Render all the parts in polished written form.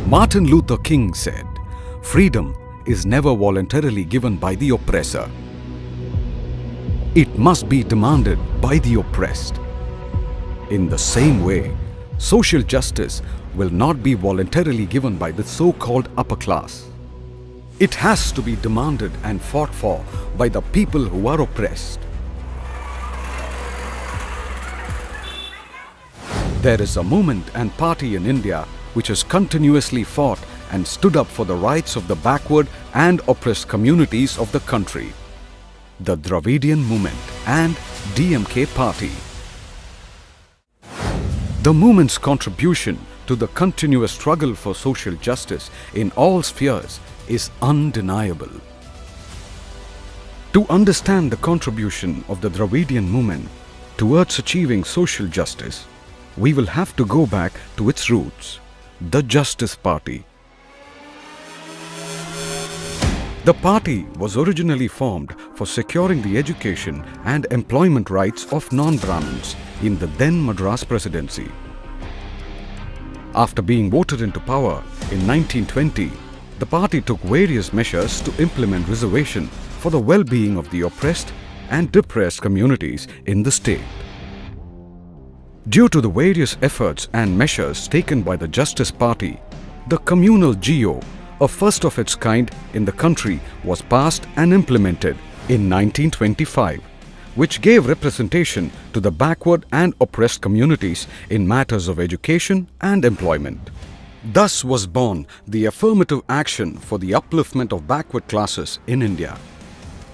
Martin Luther King said, "Freedom is never voluntarily given by the oppressor. It must be demanded by the oppressed." In the same way, social justice will not be voluntarily given by the so-called upper class. It has to be demanded and fought for by the people who are oppressed. There is a movement and party in India which has continuously fought and stood up for the rights of the backward and oppressed communities of the country: the Dravidian movement and DMK party. The movement's contribution to the continuous struggle for social justice in all spheres is undeniable. To understand the contribution of the Dravidian movement towards achieving social justice, we will have to go back to its roots, the Justice Party. The party was originally formed for securing the education and employment rights of non-Brahmins in the then Madras presidency. After being voted into power in 1920, the party took various measures to implement reservation for the well-being of the oppressed and depressed communities in the state. Due to the various efforts and measures taken by the Justice Party, the communal GO, a first of its kind in the country, was passed and implemented in 1925, which gave representation to the backward and oppressed communities in matters of education and employment. Thus was born the affirmative action for the upliftment of backward classes in India.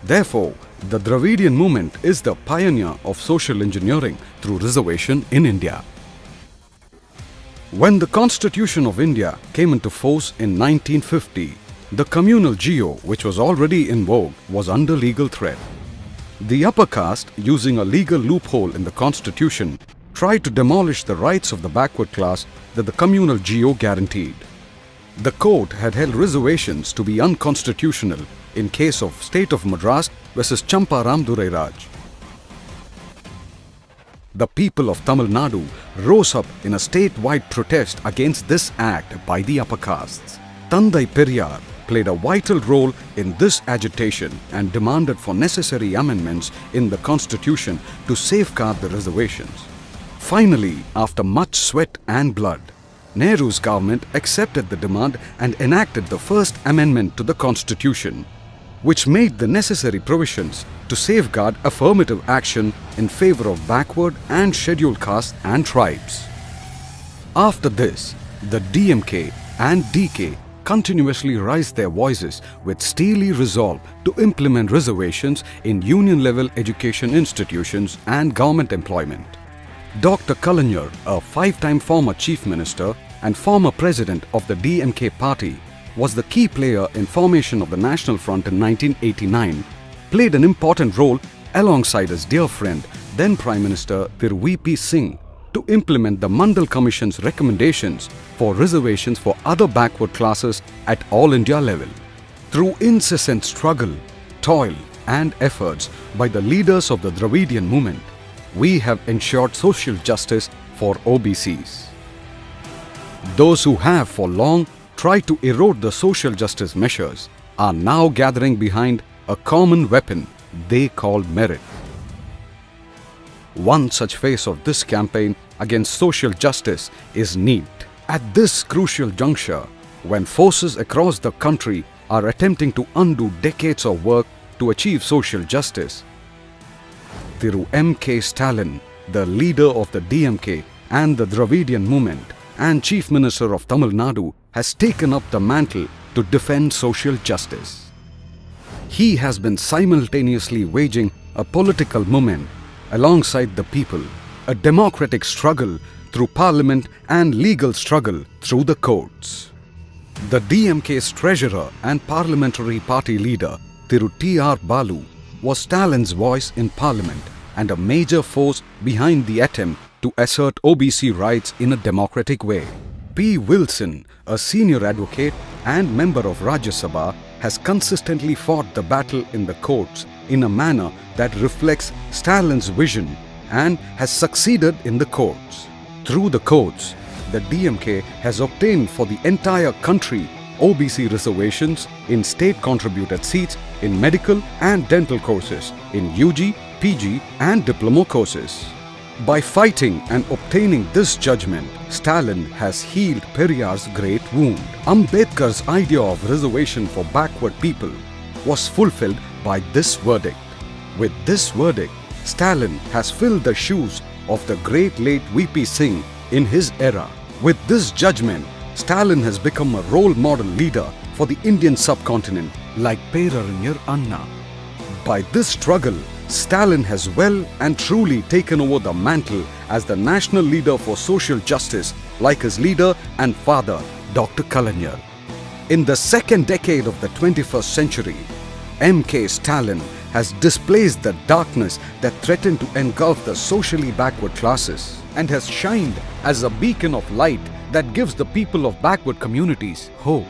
Therefore, the Dravidian movement is the pioneer of social engineering through reservation in India. When the Constitution of India came into force in 1950, the communal GO, which was already in vogue, was under legal threat. The upper caste, using a legal loophole in the Constitution, tried to demolish the rights of the backward class that the communal GO guaranteed. The court had held reservations to be unconstitutional in case of State of Madras versus Champaram Durai Raj. The people of Tamil Nadu rose up in a statewide protest against this act by the upper castes. Tandai Periyar played a vital role in this agitation and demanded for necessary amendments in the constitution to safeguard the reservations. Finally, after much sweat and blood, Nehru's government accepted the demand and enacted the first amendment to the constitution, which made the necessary provisions to safeguard affirmative action in favor of backward and scheduled castes and tribes. After this, the DMK and DK continuously raised their voices with steely resolve to implement reservations in union-level education institutions and government employment. Dr. Kalaignar, a five-time former chief minister and former president of the DMK party, was the key player in formation of the National Front in 1989, played an important role alongside his dear friend, then Prime Minister Thiru V.P. Singh, to implement the Mandal Commission's recommendations for reservations for other backward classes at all India level. Through incessant struggle, toil and efforts by the leaders of the Dravidian movement, we have ensured social justice for OBCs. Those who have for long tried to erode the social justice measures are now gathering behind a common weapon they call merit. One such phase of this campaign against social justice is NEET. At this crucial juncture, when forces across the country are attempting to undo decades of work to achieve social justice, Thiru M.K. Stalin, the leader of the DMK and the Dravidian movement and Chief Minister of Tamil Nadu, has taken up the mantle to defend social justice. He has been simultaneously waging a political movement alongside the people, a democratic struggle through parliament and legal struggle through the courts. The DMK's treasurer and parliamentary party leader, Thiru T.R. Balu, was Stalin's voice in parliament and a major force behind the attempt to assert OBC rights in a democratic way. P. Wilson, a senior advocate and member of Rajya Sabha, has consistently fought the battle in the courts in a manner that reflects Stalin's vision and has succeeded in the courts. Through the courts, the DMK has obtained for the entire country OBC reservations in state contributed seats in medical and dental courses, in UG, PG and diploma courses. By fighting and obtaining this judgment, Stalin has healed Periyar's great wound. Ambedkar's idea of reservation for backward people was fulfilled by this verdict. With this verdict, Stalin has filled the shoes of the great late VP Singh in his era. With this judgment, Stalin has become a role model leader for the Indian subcontinent like Perarinyar Anna. By this struggle, Stalin has well and truly taken over the mantle as the national leader for social justice like his leader and father, Dr. Kalaignar. In the second decade of the 21st century, M.K. Stalin has displaced the darkness that threatened to engulf the socially backward classes and has shined as a beacon of light that gives the people of backward communities hope.